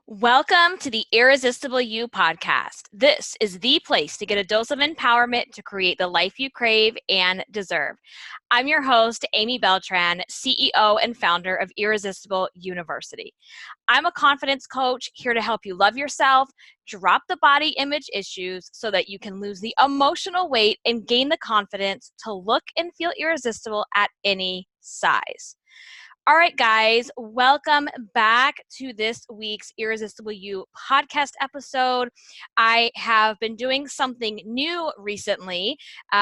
Welcome to the Irresistible You podcast. This is the place to get a dose of empowerment to create the life you crave and deserve. I'm your host, Amy Beltran, CEO and founder of Irresistible University. I'm a confidence coach here to help you love yourself, drop the body image issues so that you can lose the emotional weight and gain the confidence to look and feel irresistible at any size. All right, guys, welcome back to this week's Irresistible You podcast episode. I have been doing something new recently.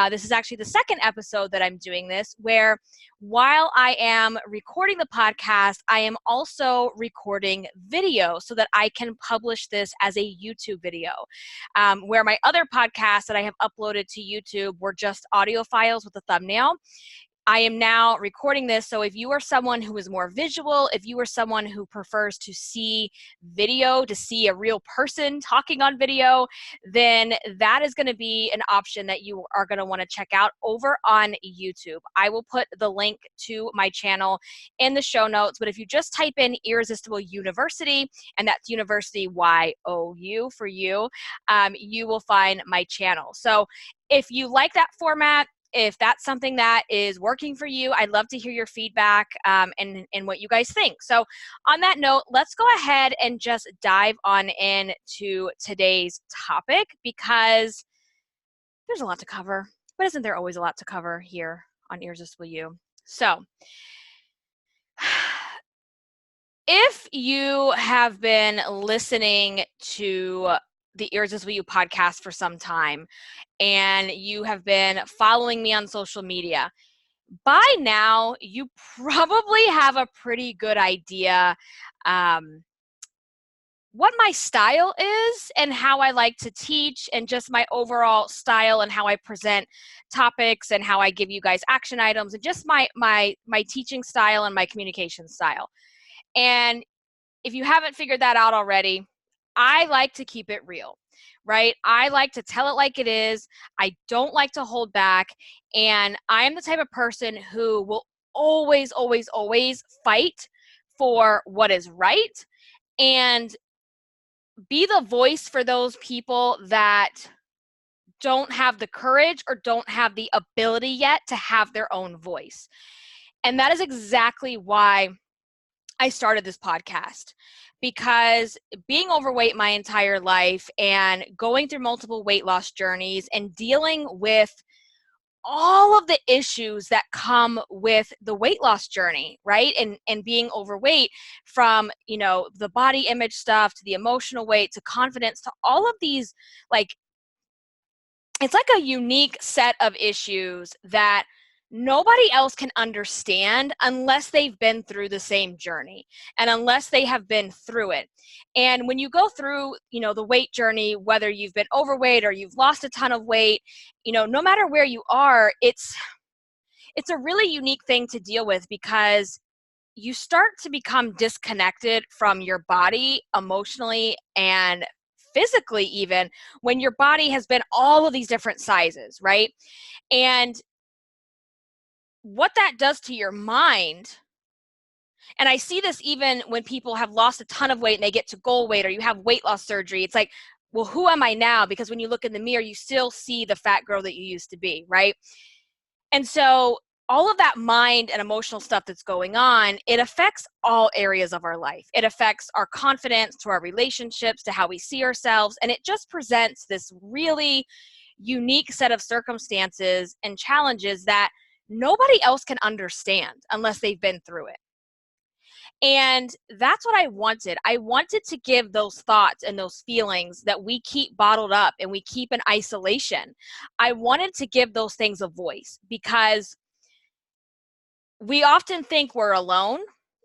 This is actually the second episode that I'm doing this, where while I am recording the podcast, I am also recording video so that I can publish this as a YouTube video. Where my other podcasts that I have uploaded to YouTube were just audio files with a thumbnail. I am now recording this, so if you are someone who is more visual, if you are someone who prefers to see video, to see a real person talking on video, then that is going to be an option that you are going to want to check out over on YouTube. I will put the link to my channel in the show notes, but if you just type in Irresistible University, and that's University Y-O-U for you, you will find my channel. So if you like that format, if that's something that is working for you, I'd love to hear your feedback and what you guys think. So on that note, let's go ahead and just dive on into today's topic, because there's a lot to cover. But isn't there always a lot to cover here on Irresistible You? So if you have been listening to the Irresistible You podcast for some time, and you have been following me on social media, by now you probably have a pretty good idea what my style is and how I like to teach, and just my overall style and how I present topics and how I give you guys action items, and just my teaching style and my communication style. And if you haven't figured that out already, I like to keep it real, right? I like to tell it like it is. I don't like to hold back. And I am the type of person who will always, always, always fight for what is right and be the voice for those people that don't have the courage or don't have the ability yet to have their own voice. And that is exactly why I started this podcast, because being overweight my entire life and going through multiple weight loss journeys and dealing with all of the issues that come with the weight loss journey, right? And being overweight, from, the body image stuff to the emotional weight to confidence to all of these, it's like a unique set of issues that nobody else can understand unless they've been through the same journey and unless they have been through it. And when you go through, the weight journey, whether you've been overweight or you've lost a ton of weight, no matter where you are, it's a really unique thing to deal with, because you start to become disconnected from your body emotionally and physically, even when your body has been all of these different sizes, right? And what that does to your mind, and I see this even when people have lost a ton of weight and they get to goal weight, or you have weight loss surgery, it's like, well, who am I now? Because when you look in the mirror, you still see the fat girl that you used to be, right? And so all of that mind and emotional stuff that's going on, it affects all areas of our life. It affects our confidence, to our relationships, to how we see ourselves. And it just presents this really unique set of circumstances and challenges that nobody else can understand unless they've been through it. And that's what I wanted. I wanted to give those thoughts and those feelings that we keep bottled up and we keep in isolation. I wanted to give those things a voice, because we often think we're alone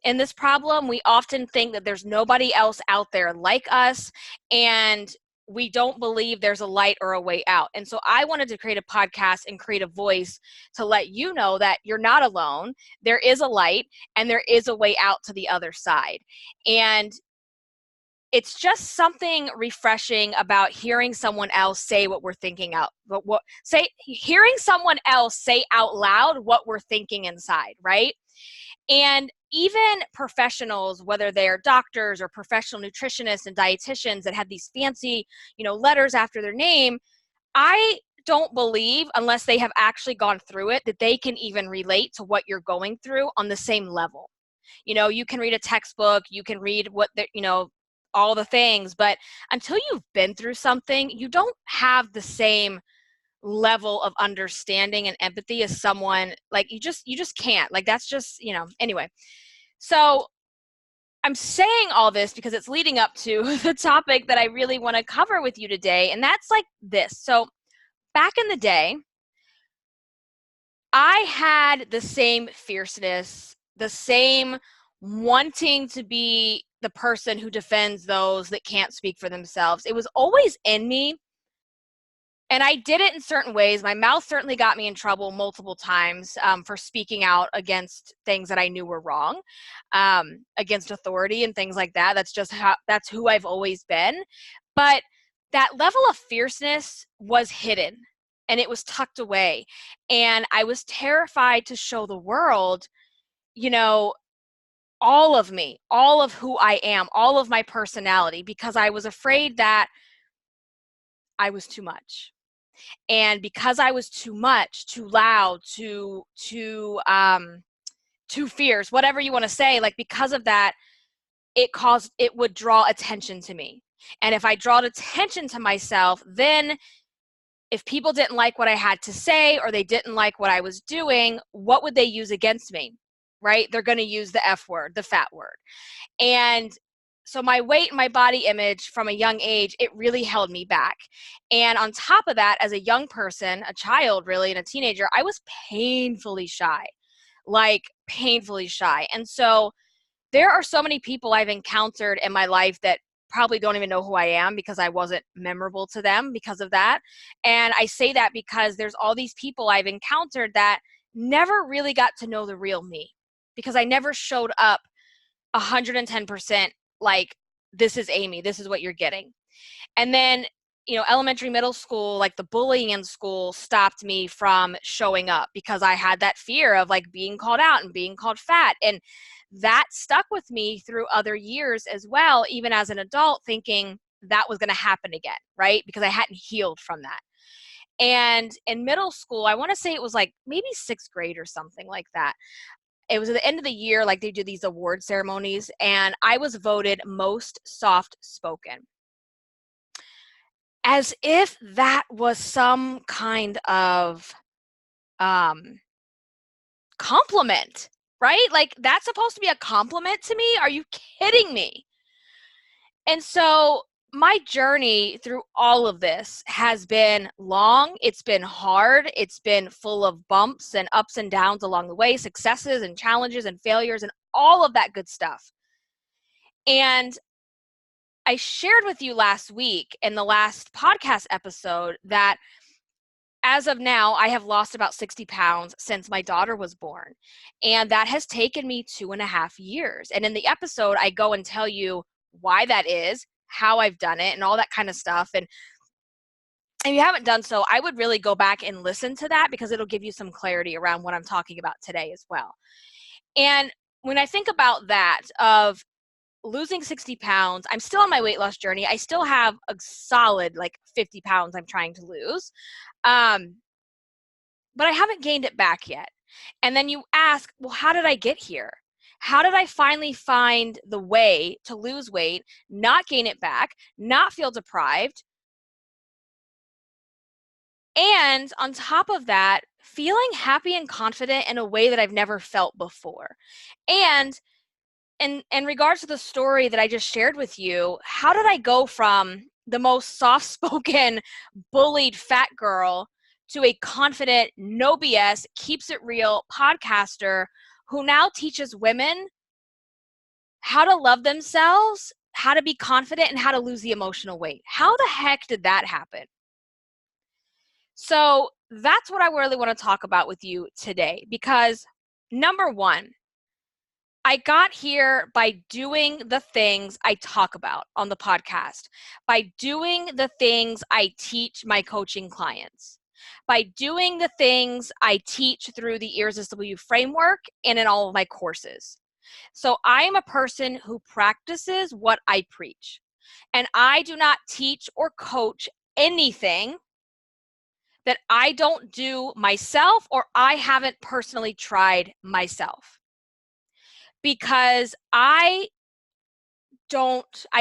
in this problem. We often think that there's nobody else out there like us, and we don't believe there's a light or a way out. And so I wanted to create a podcast and create a voice to let you know that you're not alone. There is a light and there is a way out to the other side. And it's just something refreshing about hearing someone else say what we're thinking out, hearing someone else say out loud what we're thinking inside, right? And even professionals, whether they're doctors or professional nutritionists and dietitians that have these fancy, letters after their name, I don't believe, unless they have actually gone through it, that they can even relate to what you're going through on the same level. You can read a textbook, you can read all the things, but until you've been through something, you don't have the same level of understanding and empathy as someone. Like, you just can't. Like, that's just, anyway. So I'm saying all this because it's leading up to the topic that I really want to cover with you today, and that's like this. So back in the day, I had the same fierceness, the same wanting to be the person who defends those that can't speak for themselves. It was always in me. And I did it in certain ways. My mouth certainly got me in trouble multiple times for speaking out against things that I knew were wrong, against authority and things like that. That's who I've always been. But that level of fierceness was hidden and it was tucked away. And I was terrified to show the world, all of me, all of who I am, all of my personality, because I was afraid that I was too much. And because I was too much, too loud, too fierce, whatever you want to say, like, because of that, it would draw attention to me. And if I drawed attention to myself, then if people didn't like what I had to say or they didn't like what I was doing, what would they use against me? Right? They're going to use the F word, the fat word. And so my weight and my body image from a young age, it really held me back. And on top of that, as a young person, a child really, and a teenager, I was painfully shy, like painfully shy. And so there are so many people I've encountered in my life that probably don't even know who I am because I wasn't memorable to them because of that. And I say that because there's all these people I've encountered that never really got to know the real me because I never showed up 110% like, this is Amy, this is what you're getting. And then, elementary, middle school, like the bullying in school stopped me from showing up because I had that fear of like being called out and being called fat. And that stuck with me through other years as well, even as an adult, thinking that was going to happen again, right? Because I hadn't healed from that. And in middle school, I want to say it was like maybe 6th grade or something like that. It was at the end of the year, like they do these award ceremonies, and I was voted most soft-spoken. As if that was some kind of compliment, right? Like, that's supposed to be a compliment to me? Are you kidding me? And so my journey through all of this has been long. It's been hard. It's been full of bumps and ups and downs along the way, successes and challenges and failures and all of that good stuff. And I shared with you last week in the last podcast episode that as of now, I have lost about 60 pounds since my daughter was born. And that has taken me 2.5 years. And in the episode, I go and tell you why that is, how I've done it, and all that kind of stuff. And if you haven't done so, I would really go back and listen to that because it'll give you some clarity around what I'm talking about today as well. And when I think about that, of losing 60 pounds, I'm still on my weight loss journey. I still have a solid like 50 pounds I'm trying to lose. But I haven't gained it back yet. And then you ask, well, how did I get here? How did I finally find the way to lose weight, not gain it back, not feel deprived? And on top of that, feeling happy and confident in a way that I've never felt before. And in regards to the story that I just shared with you, how did I go from the most soft-spoken, bullied fat girl to a confident, no BS, keeps it real podcaster who now teaches women how to love themselves, how to be confident, and how to lose the emotional weight? How the heck did that happen? So that's what I really want to talk about with you today, because number one, I got here by doing the things I talk about on the podcast, by doing the things I teach my coaching clients, by doing the things I teach through the Irresistible You framework and in all of my courses. So I am a person who practices what I preach. And I do not teach or coach anything that I don't do myself or I haven't personally tried myself. Because I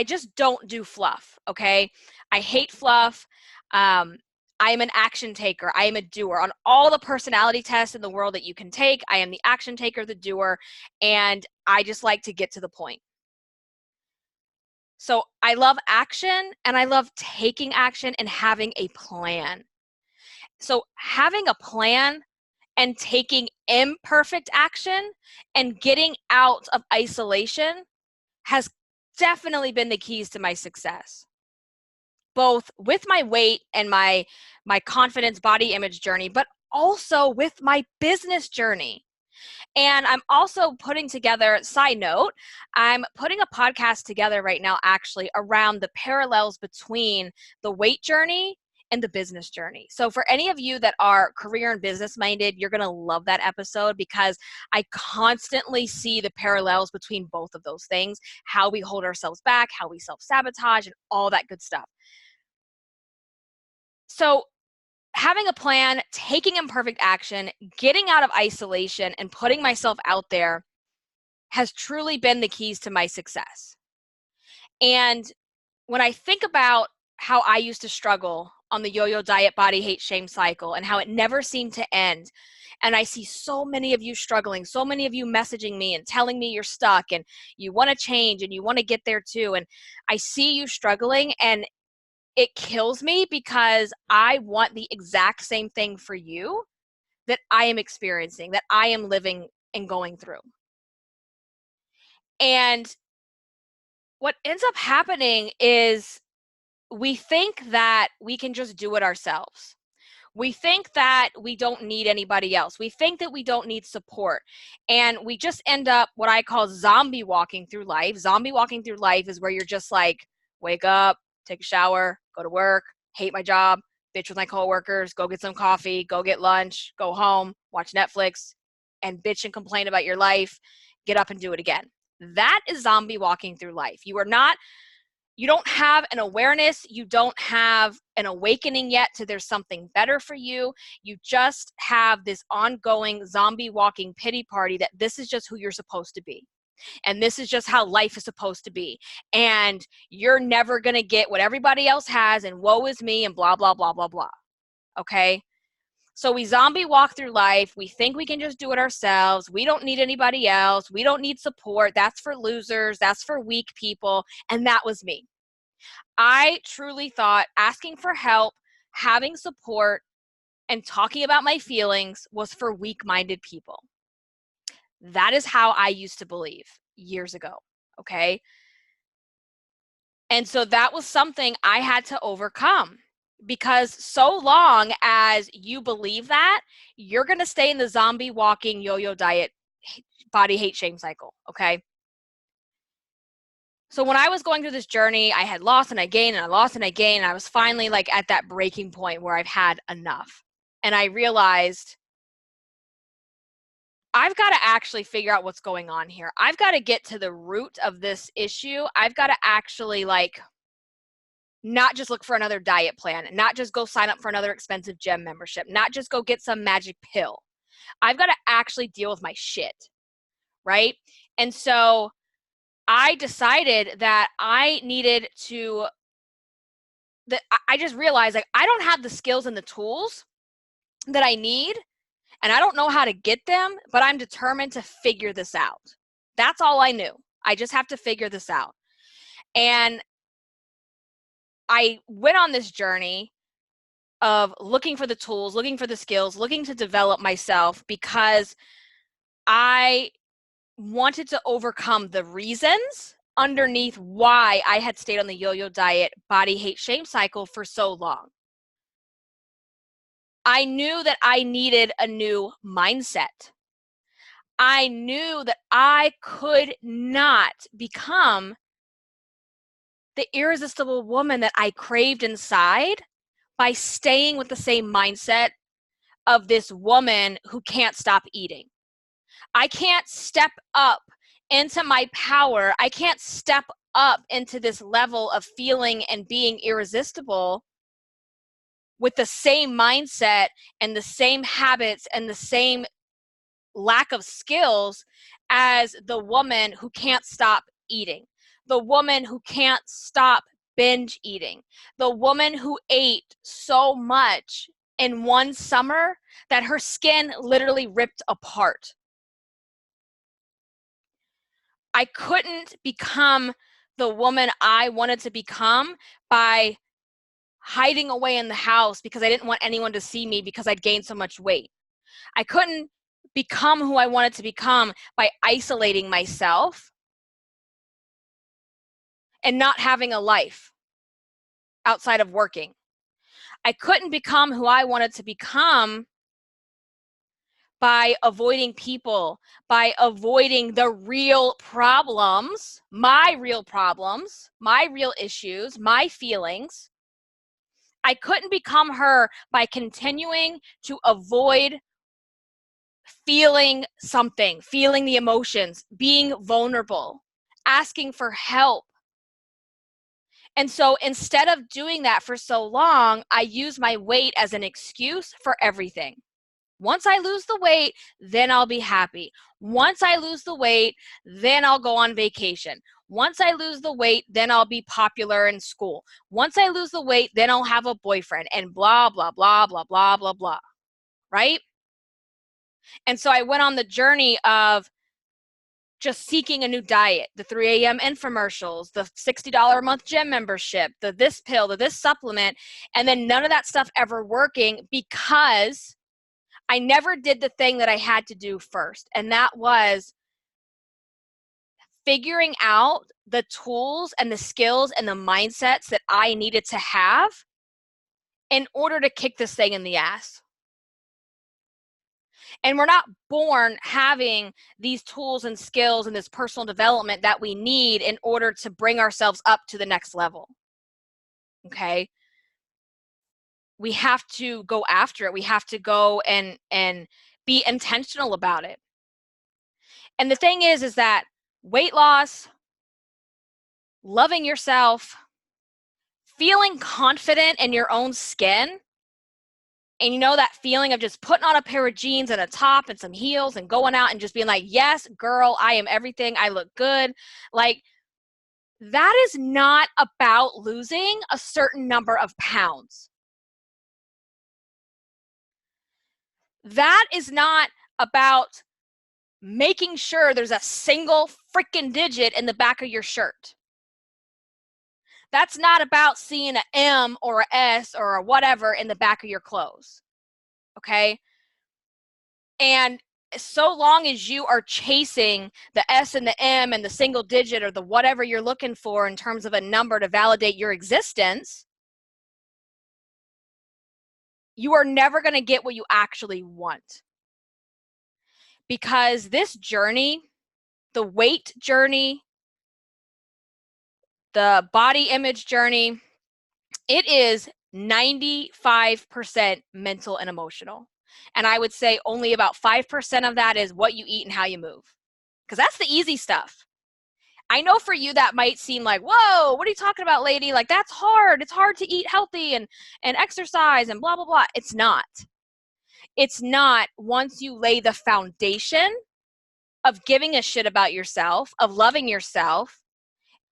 just don't do fluff, okay? I hate fluff. I am an action taker. I am a doer. On all the personality tests in the world that you can take, I am the action taker, the doer, and I just like to get to the point. So I love action and I love taking action and having a plan. So having a plan and taking imperfect action and getting out of isolation has definitely been the keys to my success, both with my weight and my confidence body image journey, but also with my business journey. And I'm also putting together, side note, I'm putting a podcast together right now actually around the parallels between the weight journey and the business journey. So for any of you that are career and business minded, you're going to love that episode because I constantly see the parallels between both of those things, how we hold ourselves back, how we self-sabotage, and all that good stuff. So having a plan, taking imperfect action, getting out of isolation, and putting myself out there has truly been the keys to my success. And when I think about how I used to struggle on the yo-yo diet body hate shame cycle and how it never seemed to end, and I see so many of you struggling, so many of you messaging me and telling me you're stuck and you want to change and you want to get there too, and I see you struggling, and it kills me because I want the exact same thing for you that I am experiencing, that I am living and going through. And what ends up happening is we think that we can just do it ourselves. We think that we don't need anybody else. We think that we don't need support. And we just end up what I call zombie walking through life. Zombie walking through life is where you're just like, wake up, take a shower, go to work, hate my job, bitch with my coworkers, go get some coffee, go get lunch, go home, watch Netflix, and bitch and complain about your life, get up and do it again. That is zombie walking through life. You don't have an awareness. You don't have an awakening yet to there's something better for you. You just have this ongoing zombie walking pity party that this is just who you're supposed to be. And this is just how life is supposed to be. And you're never going to get what everybody else has, and woe is me, and blah, blah, blah, blah, blah. Okay? So we zombie walk through life. We think we can just do it ourselves. We don't need anybody else. We don't need support. That's for losers. That's for weak people. And that was me. I truly thought asking for help, having support, and talking about my feelings was for weak-minded people. That is how I used to believe years ago, okay? And so that was something I had to overcome, because so long as you believe that, you're going to stay in the zombie walking yo-yo diet body hate shame cycle, okay? So when I was going through this journey, I had lost and I gained and I lost and I gained. And I was finally like at that breaking point where I've had enough. And I realized I've got to actually figure out what's going on here. I've got to get to the root of this issue. I've got to actually not just look for another diet plan, not just go sign up for another expensive gym membership, not just go get some magic pill. I've got to actually deal with my shit, right? And so I decided that I needed to, that I just realized like I don't have the skills and the tools that I need, and I don't know how to get them, but I'm determined to figure this out. That's all I knew. I just have to figure this out. And I went on this journey of looking for the tools, looking for the skills, looking to develop myself, because I wanted to overcome the reasons underneath why I had stayed on the yo-yo diet body hate shame cycle for so long. I knew that I needed a new mindset. I knew that I could not become the irresistible woman that I craved inside by staying with the same mindset of this woman who can't stop eating. I can't step up into my power. I can't step up into this level of feeling and being irresistible with the same mindset and the same habits and the same lack of skills as the woman who can't stop eating, the woman who can't stop binge eating, the woman who ate so much in one summer that her skin literally ripped apart. I couldn't become the woman I wanted to become by hiding away in the house because I didn't want anyone to see me because I'd gained so much weight. I couldn't become who I wanted to become by isolating myself and not having a life outside of working. I couldn't become who I wanted to become by avoiding people, by avoiding the real problems, my real issues, my feelings. I couldn't become her by continuing to avoid feeling something, feeling the emotions, being vulnerable, asking for help. And so instead of doing that for so long, I use my weight as an excuse for everything. Once I lose the weight, then I'll be happy. Once I lose the weight, then I'll go on vacation. Once I lose the weight, then I'll be popular in school. Once I lose the weight, then I'll have a boyfriend, and blah, blah, blah, blah, blah, blah, blah, right? And so I went on the journey of just seeking a new diet, the 3 a.m. infomercials, the $60 a month gym membership, the this pill, the this supplement, and then none of that stuff ever working because I never did the thing that I had to do first. And that was figuring out the tools and the skills and the mindsets that I needed to have in order to kick this thing in the ass. And we're not born having these tools and skills and this personal development that we need in order to bring ourselves up to the next level. Okay? We have to go after it. We have to go and be intentional about it. And the thing is that weight loss, loving yourself, feeling confident in your own skin, and you know that feeling of just putting on a pair of jeans and a top and some heels and going out and just being like, yes, girl, I am everything. I look good. Like, that is not about losing a certain number of pounds. That is not about making sure there's a single freaking digit in the back of your shirt. That's not about seeing an M or a S or a whatever in the back of your clothes. Okay? And so long as you are chasing the S and the M and the single digit or the whatever you're looking for in terms of a number to validate your existence, you are never going to get what you actually want. Because this journey, the weight journey, the body image journey, it is 95% mental and emotional. And I would say only about 5% of that is what you eat and how you move. Because that's the easy stuff. I know for you that might seem like, whoa, what are you talking about, lady? Like, that's hard. It's hard to eat healthy and exercise and blah, blah, blah. It's not. It's not once you lay the foundation of giving a shit about yourself, of loving yourself,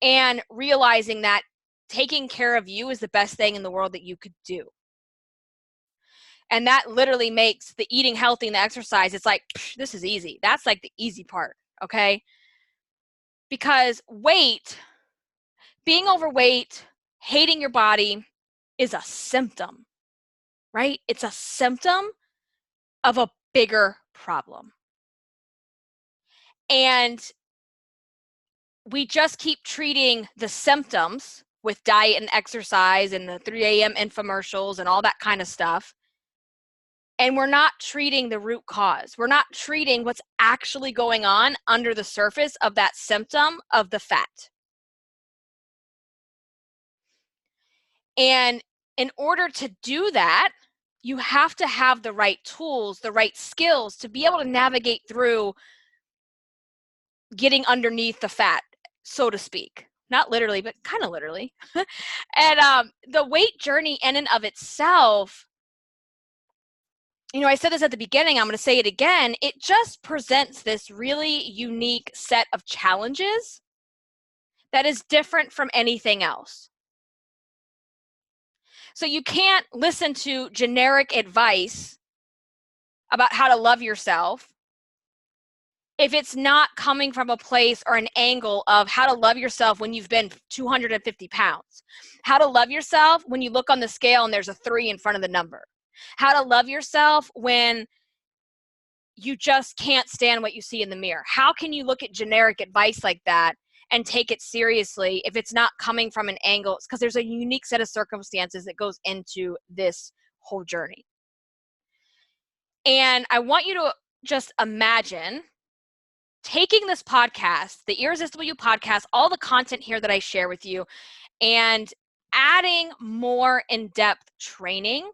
and realizing that taking care of you is the best thing in the world that you could do. And that literally makes the eating healthy and the exercise, it's like, this is easy. That's like the easy part, okay? Because being overweight, hating your body is a symptom, right? It's a symptom of a bigger problem. And we just keep treating the symptoms with diet and exercise and the 3 a.m. infomercials and all that kind of stuff. And we're not treating the root cause. We're not treating what's actually going on under the surface of that symptom of the fat. And in order to do that, you have to have the right tools, the right skills to be able to navigate through getting underneath the fat, so to speak. Not literally, but kind of literally. And the weight journey in and of itself, I said this at the beginning, I'm going to say it again. It just presents this really unique set of challenges that is different from anything else. So you can't listen to generic advice about how to love yourself if it's not coming from a place or an angle of how to love yourself when you've been 250 pounds, how to love yourself when you look on the scale and there's a 3 in front of the number, how to love yourself when you just can't stand what you see in the mirror. How can you look at generic advice like that and take it seriously if it's not coming from an angle? It's because there's a unique set of circumstances that goes into this whole journey. And I want you to just imagine taking this podcast, the Irresistible You podcast, all the content here that I share with you, and adding more in-depth training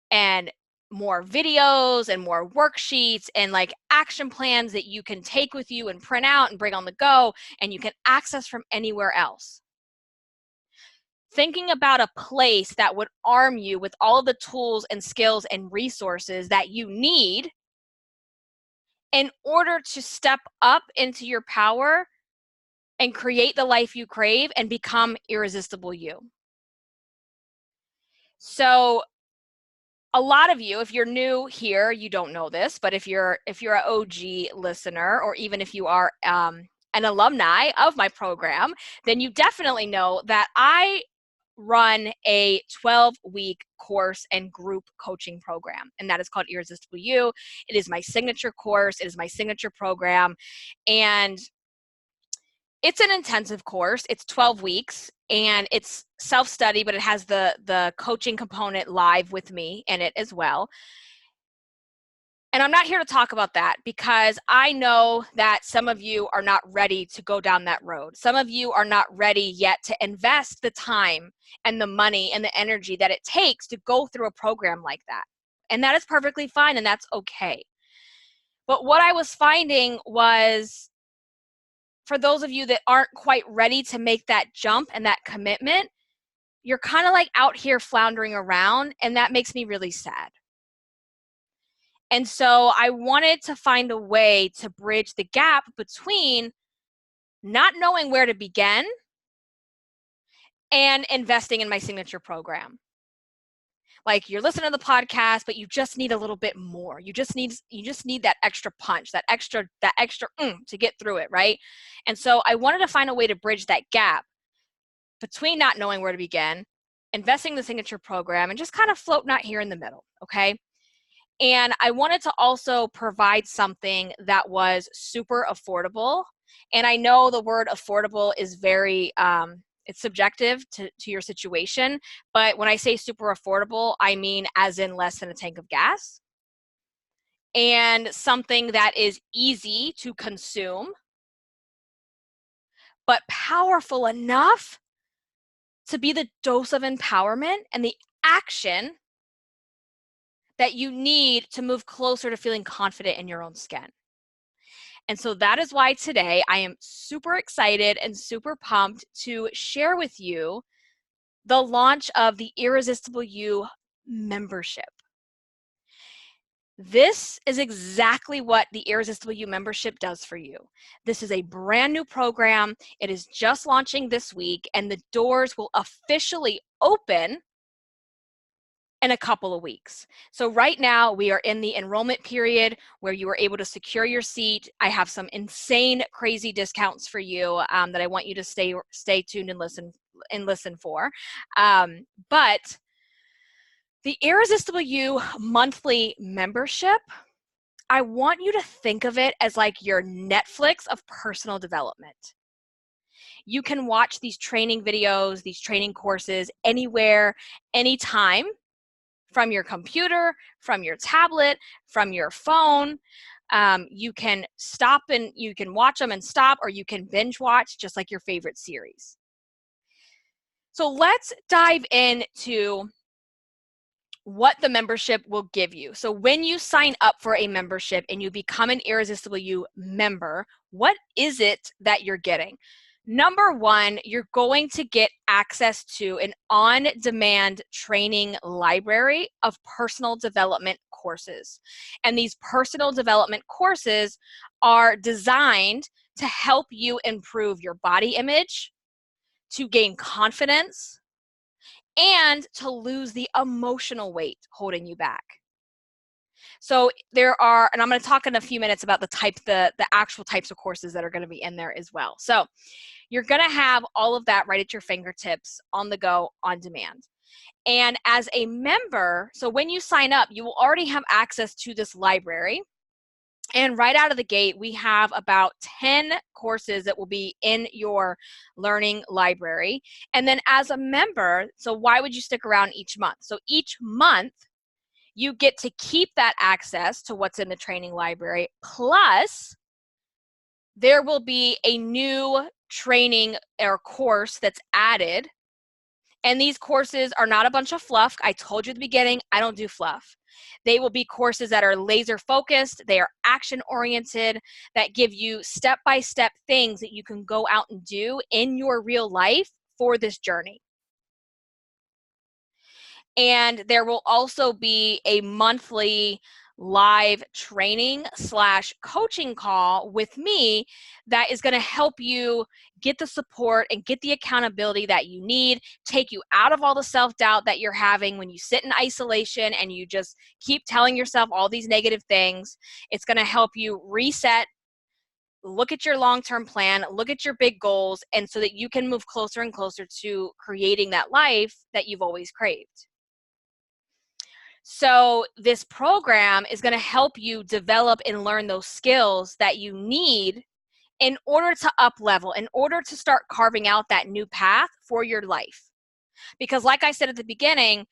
and more videos and more worksheets and like action plans that you can take with you and print out and bring on the go, and you can access from anywhere else. Thinking about a place that would arm you with all of the tools and skills and resources that you need in order to step up into your power and create the life you crave and become irresistible you. So a lot of you, if you're new here, you don't know this, but if you're an OG listener, or even if you are an alumni of my program, then you definitely know that I run a 12-week course and group coaching program, and that is called Irresistible You. It is my signature course. It is my signature program, and it's an intensive course. It's 12 weeks, and it's self-study, but it has the coaching component live with me in it as well. And I'm not here to talk about that because I know that some of you are not ready to go down that road. Some of you are not ready yet to invest the time and the money and the energy that it takes to go through a program like that. And that is perfectly fine, and that's okay. But what I was finding was, for those of you that aren't quite ready to make that jump and that commitment, you're kind of like out here floundering around, and that makes me really sad. And so I wanted to find a way to bridge the gap between not knowing where to begin and investing in my signature program. Like, you're listening to the podcast, but you just need a little bit more. You just need that extra punch, that extra to get through it, right? And so I wanted to find a way to bridge that gap between not knowing where to begin, investing in the signature program, and just kind of floating out here in the middle, okay? And I wanted to also provide something that was super affordable. And I know the word affordable is very, it's subjective to your situation. But when I say super affordable, I mean as in less than a tank of gas. And something that is easy to consume, but powerful enough to be the dose of empowerment and the action that you need to move closer to feeling confident in your own skin. And so that is why today I am super excited and super pumped to share with you the launch of the Irresistible You membership. This is exactly what the Irresistible You membership does for you. This is a brand new program. It is just launching this week, and the doors will officially open in a couple of weeks. So right now we are in the enrollment period where you are able to secure your seat. I have some insane, crazy discounts for you that I want you to stay tuned and listen for. But the Irresistible You monthly membership, I want you to think of it as like your Netflix of personal development. You can watch these training videos, these training courses anywhere, anytime, from your computer, from your tablet, from your phone. You can stop and you can watch them and stop, or you can binge watch just like your favorite series. So let's dive into what the membership will give you. So when you sign up for a membership and you become an Irresistible You member, what is it that you're getting? Number one, you're going to get access to an on-demand training library of personal development courses. And these personal development courses are designed to help you improve your body image, to gain confidence, and to lose the emotional weight holding you back. So there are, and I'm going to talk in a few minutes about the actual types of courses that are going to be in there as well. So you're going to have all of that right at your fingertips, on the go, on demand. And as a member, so when you sign up, you will already have access to this library. And right out of the gate, we have about 10 courses that will be in your learning library. And then as a member, so why would you stick around each month? So each month, you get to keep that access to what's in the training library, plus there will be a new training or course that's added. And these courses are not a bunch of fluff. I told you at the beginning, I don't do fluff. They will be courses that are laser focused, they are action oriented, that give you step-by-step things that you can go out and do in your real life for this journey. And there will also be a monthly live training / coaching call with me that is going to help you get the support and get the accountability that you need, take you out of all the self-doubt that you're having when you sit in isolation and you just keep telling yourself all these negative things. It's going to help you reset, look at your long-term plan, look at your big goals, and so that you can move closer and closer to creating that life that you've always craved. So this program is going to help you develop and learn those skills that you need in order to up level, in order to start carving out that new path for your life. Because like I said at the beginning,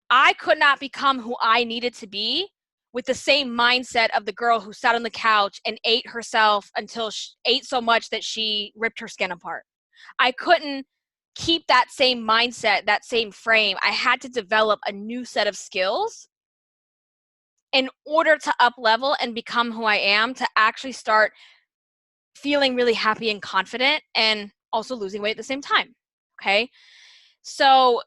I could not become who I needed to be with the same mindset of the girl who sat on the couch and ate herself until she ate so much that she ripped her skin apart. I couldn't keep that same mindset, that same frame. I had to develop a new set of skills in order to up level and become who I am, to actually start feeling really happy and confident and also losing weight at the same time. Okay. So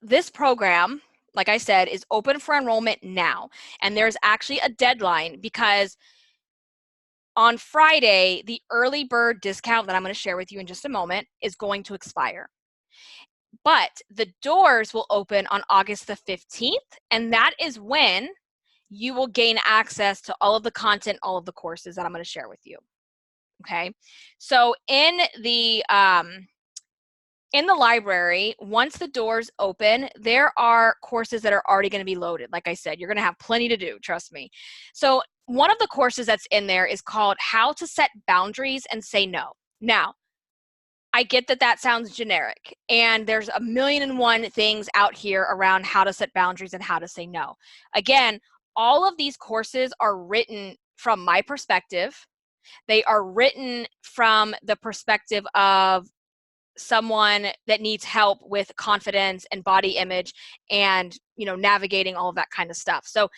this program, like I said, is open for enrollment now. And there's actually a deadline because on Friday, the early bird discount that I'm going to share with you in just a moment is going to expire. But the doors will open on August the 15th, and that is when you will gain access to all of the content, all of the courses that I'm going to share with you. Okay, so in the library, once the doors open, there are courses that are already going to be loaded. Like I said, you're going to have plenty to do, trust me. So one of the courses that's in there is called How to Set Boundaries and Say No. Now, I get that that sounds generic, and there's a million and one things out here around how to set boundaries and how to say no. Again, all of these courses are written from my perspective. They are written from the perspective of someone that needs help with confidence and body image and, navigating all of that kind of stuff. So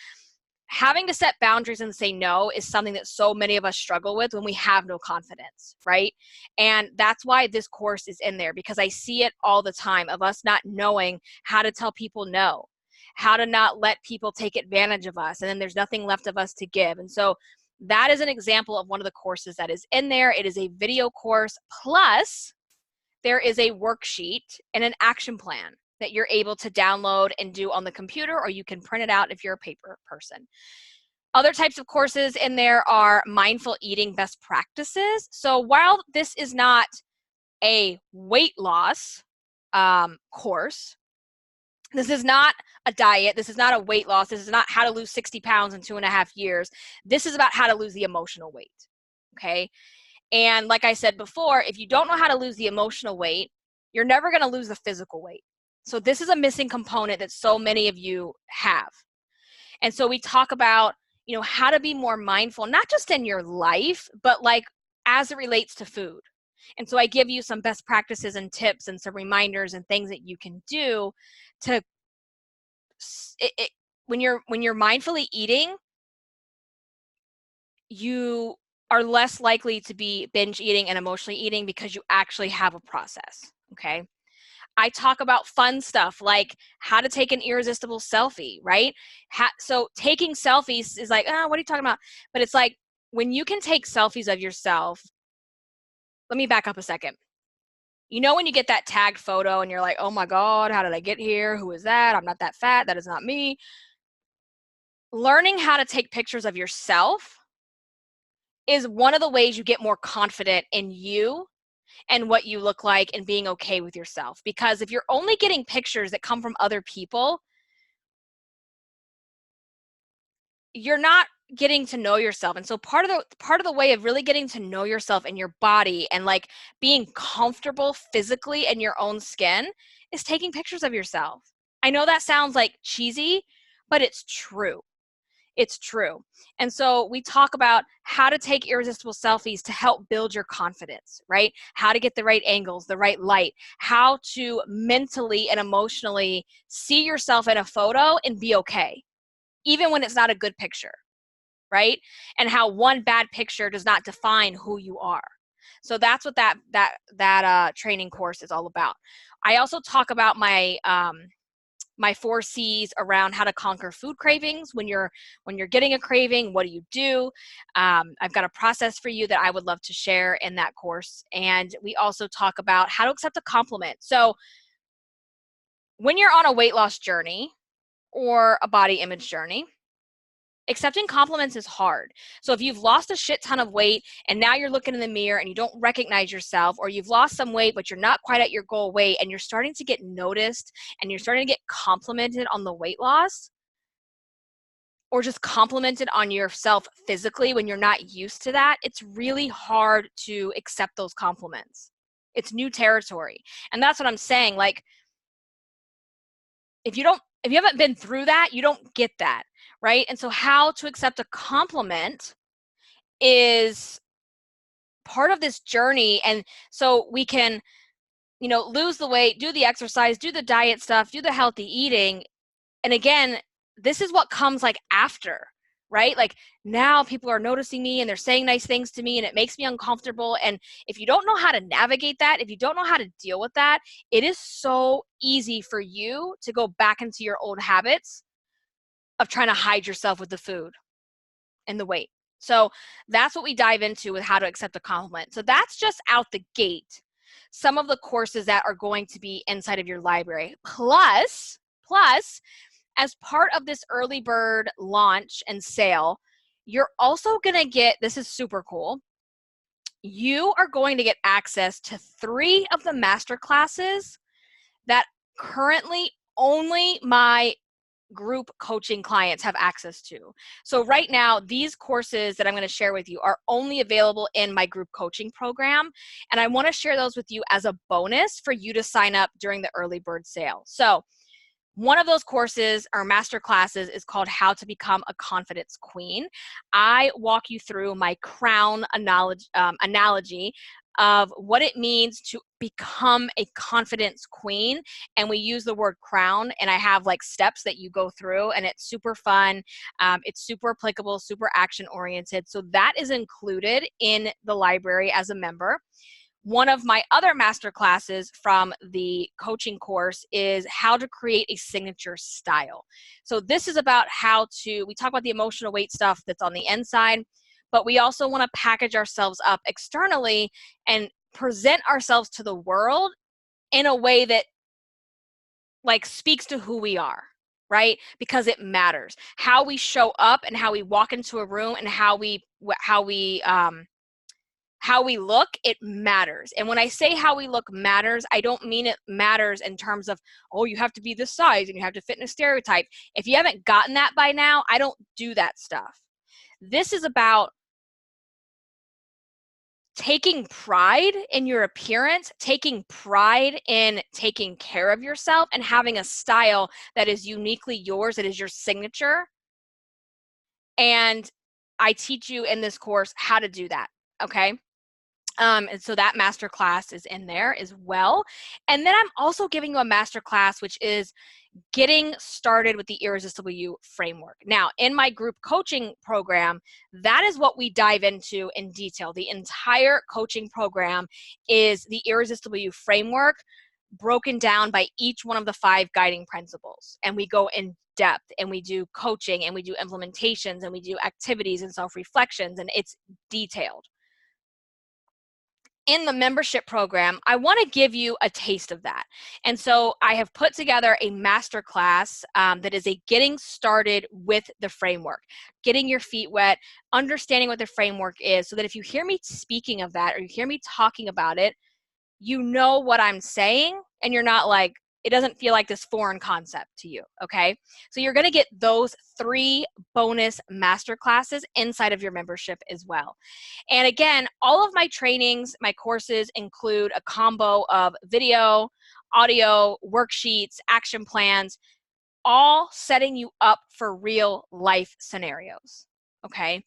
having to set boundaries and say no is something that so many of us struggle with when we have no confidence, right? And that's why this course is in there, because I see it all the time of us not knowing how to tell people no, how to not let people take advantage of us, and then there's nothing left of us to give. And so that is an example of one of the courses that is in there. It is a video course, plus there is a worksheet and an action plan that you're able to download and do on the computer, or you can print it out if you're a paper person. Other types of courses in there are mindful eating best practices. So while this is not a weight loss course, this is not a diet, this is not a weight loss, this is not how to lose 60 pounds in 2.5 years. This is about how to lose the emotional weight, okay? And like I said before, if you don't know how to lose the emotional weight, you're never going to lose the physical weight. So this is a missing component that so many of you have. And so we talk about, how to be more mindful, not just in your life, but like as it relates to food. And so I give you some best practices and tips and some reminders and things that you can do to when you're mindfully eating, you are less likely to be binge eating and emotionally eating because you actually have a process. Okay. I talk about fun stuff like how to take an irresistible selfie, right? So taking selfies is like, oh, what are you talking about? But it's like when you can take selfies of yourself. Let me back up a second. You know when you get that tagged photo and you're like, oh my God, how did I get here? Who is that? I'm not that fat. That is not me. Learning how to take pictures of yourself is one of the ways you get more confident in you and what you look like and being okay with yourself. Because if you're only getting pictures that come from other people, you're not getting to know yourself. And so part of the way of really getting to know yourself and your body and like being comfortable physically in your own skin is taking pictures of yourself. I know that sounds like cheesy, but it's true. It's true. And so we talk about how to take irresistible selfies to help build your confidence, right? How to get the right angles, the right light, how to mentally and emotionally see yourself in a photo and be okay, even when it's not a good picture, right? And how one bad picture does not define who you are. So that's what that training course is all about. I also talk about my 4 C's around how to conquer food cravings. When you're getting a craving, what do you do? I've got a process for you that I would love to share in that course. And we also talk about how to accept a compliment. So when you're on a weight loss journey or a body image journey, accepting compliments is hard. So if you've lost a shit ton of weight and now you're looking in the mirror and you don't recognize yourself, or you've lost some weight but you're not quite at your goal weight and you're starting to get noticed and you're starting to get complimented on the weight loss, or just complimented on yourself physically when you're not used to that, it's really hard to accept those compliments. It's new territory. And that's what I'm saying. Like, if you haven't been through that, you don't get that, right? And so how to accept a compliment is part of this journey. And so we can, lose the weight, do the exercise, do the diet stuff, do the healthy eating. And again, this is what comes like after, right? Like now people are noticing me and they're saying nice things to me and it makes me uncomfortable. And if you don't know how to navigate that, if you don't know how to deal with that, it is so easy for you to go back into your old habits of trying to hide yourself with the food and the weight. So that's what we dive into with how to accept a compliment. So that's just out the gate some of the courses that are going to be inside of your library. Plus, as part of this early bird launch and sale, you're also going to get, this is super cool, you are going to get access to 3 of the masterclasses that currently only my group coaching clients have access to. So right now, these courses that I'm going to share with you are only available in my group coaching program. And I want to share those with you as a bonus for you to sign up during the early bird sale. So one of those courses or master classes is called How to Become a Confidence Queen. I walk you through my crown analogy of what it means to become a confidence queen. And we use the word crown, and I have like steps that you go through, and it's super fun. It's super applicable, super action oriented. So that is included in the library as a member. One of my other master classes from the coaching course is how to create a signature style. So this is about we talk about the emotional weight stuff that's on the inside, but we also want to package ourselves up externally and present ourselves to the world in a way that like speaks to who we are, right? Because it matters. How we show up and how we walk into a room and how we look, it matters. And when I say how we look matters, I don't mean it matters in terms of, oh, you have to be this size and you have to fit in a stereotype. If you haven't gotten that by now, I don't do that stuff. This is about taking pride in your appearance, taking pride in taking care of yourself, and having a style that is uniquely yours, that is your signature. And I teach you in this course how to do that, okay? And so that masterclass is in there as well. And then I'm also giving you a masterclass, which is getting started with the Irresistible You framework. Now, in my group coaching program, that is what we dive into in detail. The entire coaching program is the Irresistible You framework broken down by each one of the 5 guiding principles. And we go in depth and we do coaching and we do implementations and we do activities and self-reflections, and it's detailed. In the membership program, I want to give you a taste of that. And so I have put together a masterclass that is a getting started with the framework, getting your feet wet, understanding what the framework is, so that if you hear me speaking of that or you hear me talking about it, you know what I'm saying and you're not like, it doesn't feel like this foreign concept to you, okay? So you're gonna get those 3 bonus masterclasses inside of your membership as well. And again, all of my trainings, my courses include a combo of video, audio, worksheets, action plans, all setting you up for real life scenarios, okay?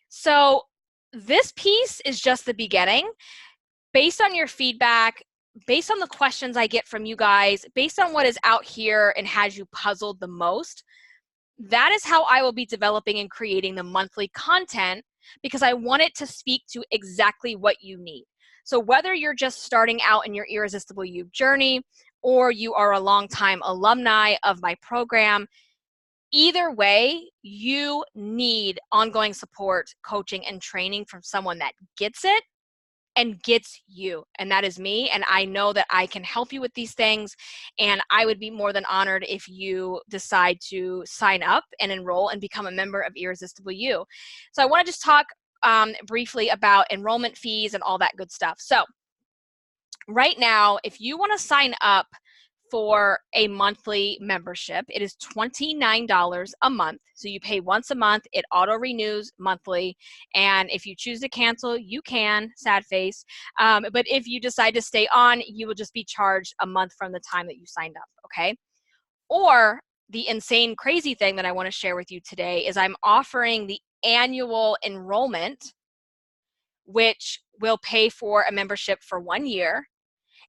So this piece is just the beginning. Based on your feedback, based on the questions I get from you guys, based on what is out here and has you puzzled the most, that is how I will be developing and creating the monthly content, because I want it to speak to exactly what you need. So whether you're just starting out in your Irresistible You journey or you are a longtime alumni of my program, either way, you need ongoing support, coaching, and training from someone that gets it and gets you, and that is me. And I know that I can help you with these things, and I would be more than honored if you decide to sign up and enroll and become a member of Irresistible You. So I want to just talk briefly about enrollment fees and all that good stuff. So right now, if you want to sign up for a monthly membership, it is $29 a month. So you pay once a month, it auto renews monthly. And if you choose to cancel, you can, sad face. But if you decide to stay on, you will just be charged a month from the time that you signed up, okay? Or the insane, crazy thing that I want to share with you today is I'm offering the annual enrollment, which will pay for a membership for 1 year.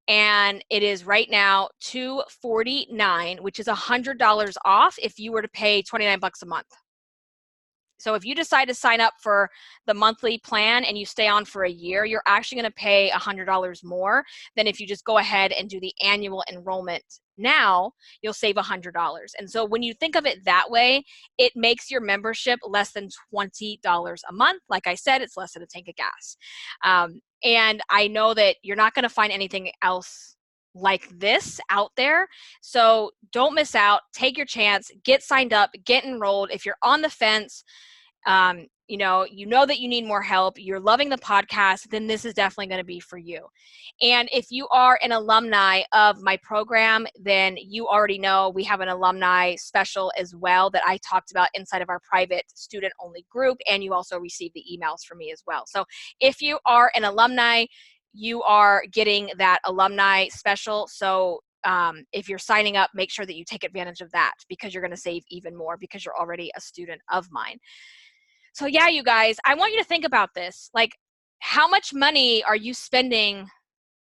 And it is right now $249, which is $100 off if you were to pay 29 bucks a month. So if you decide to sign up for the monthly plan and you stay on for a year, you're actually going to pay $100 more than if you just go ahead and do the annual enrollment now. You'll save $100. And so when you think of it that way, it makes your membership less than $20 a month. Like I said, it's less than a tank of gas. And I know that you're not going to find anything else like this out there. So don't miss out. Take your chance. Get signed up. Get enrolled. If you're on the fence, you know that you need more help, you're loving the podcast, then this is definitely going to be for you. And if you are an alumni of my program, then you already know we have an alumni special as well that I talked about inside of our private student only group. And you also receive the emails from me as well. So if you are an alumni, you are getting that alumni special. So if you're signing up, make sure that you take advantage of that, because you're going to save even more because you're already a student of mine. So yeah, you guys, I want you to think about this. Like, how much money are you spending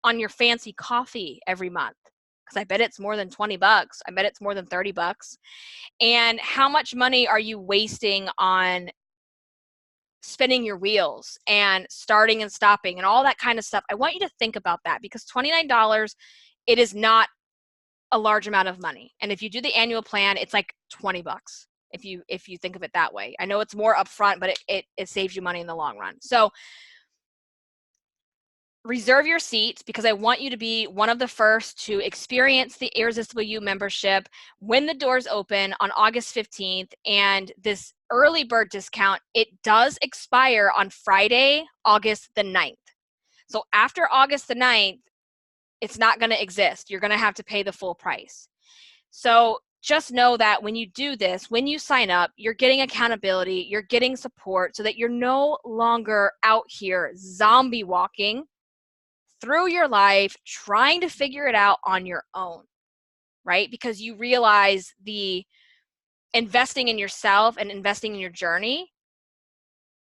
on your fancy coffee every month? Because I bet it's more than 20 bucks. I bet it's more than 30 bucks. And how much money are you wasting on spinning your wheels and starting and stopping and all that kind of stuff? I want you to think about that, because $29, it is not a large amount of money. And if you do the annual plan, it's like 20 bucks. If you think of it that way. I know it's more upfront, but it saves you money in the long run. So reserve your seat, because I want you to be one of the first to experience the Irresistible You membership when the doors open on August 15th. And this early bird discount, it does expire on Friday, August the 9th. So after August the 9th, it's not going to exist. You're going to have to pay the full price. So just know that when you do this, when you sign up, you're getting accountability, you're getting support, so that you're no longer out here zombie walking through your life trying to figure it out on your own, right? Because you realize the investing in yourself and investing in your journey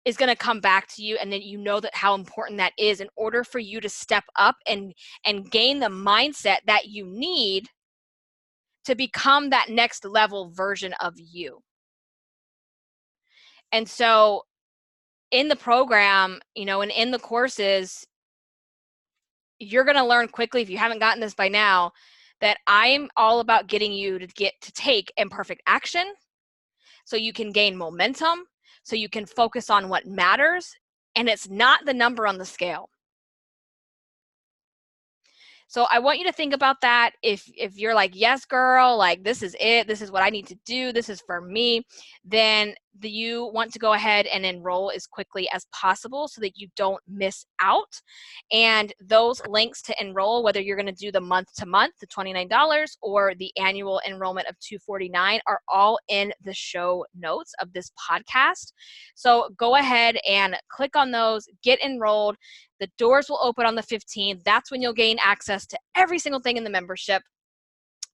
is going to come back to you, and then you know that how important that is in order for you to step up and gain the mindset that you need to become that next level version of you. And so in the program, you know, and in the courses, you're going to learn quickly, if you haven't gotten this by now, that I'm all about getting you to take imperfect action so you can gain momentum, so you can focus on what matters, and it's not the number on the scale. So I want you to think about that. If you're like, yes, girl, like this is it, this is what I need to do, this is for me, then you want to go ahead and enroll as quickly as possible so that you don't miss out. And those links to enroll, whether you're going to do the month to month, the $29, or the annual enrollment of $249, are all in the show notes of this podcast. So go ahead and click on those, get enrolled. The doors will open on the 15th. That's when you'll gain access to every single thing in the membership.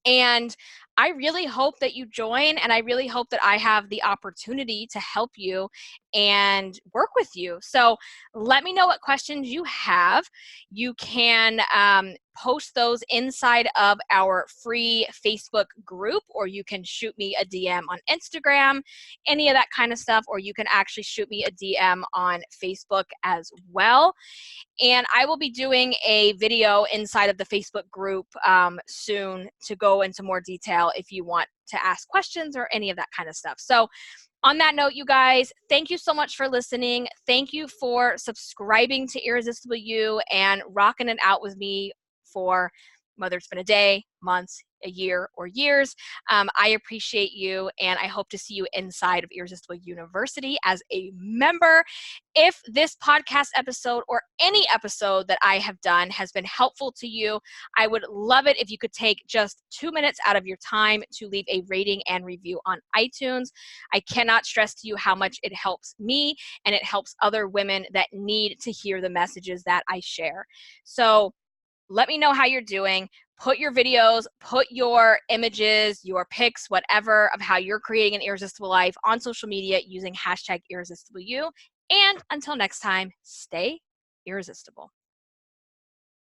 And I really hope that you join, and I really hope that I have the opportunity to help you and work with you. So let me know what questions you have. You can post those inside of our free Facebook group, or you can shoot me a DM on Instagram, any of that kind of stuff, or you can actually shoot me a DM on Facebook as well. And I will be doing a video inside of the Facebook group soon to go into more detail if you want to ask questions or any of that kind of stuff. So on that note, you guys, thank you so much for listening. Thank you for subscribing to Irresistible You and rocking it out with me for whether it's been a day, months, a year, or years. I appreciate you, and I hope to see you inside of Irresistible University as a member. If this podcast episode or any episode that I have done has been helpful to you, I would love it if you could take just 2 minutes out of your time to leave a rating and review on iTunes. I cannot stress to you how much it helps me, and it helps other women that need to hear the messages that I share. So let me know how you're doing. Put your videos, put your images, your pics, whatever, of how you're creating an irresistible life on social media using #IrresistibleYou. And until next time, stay irresistible.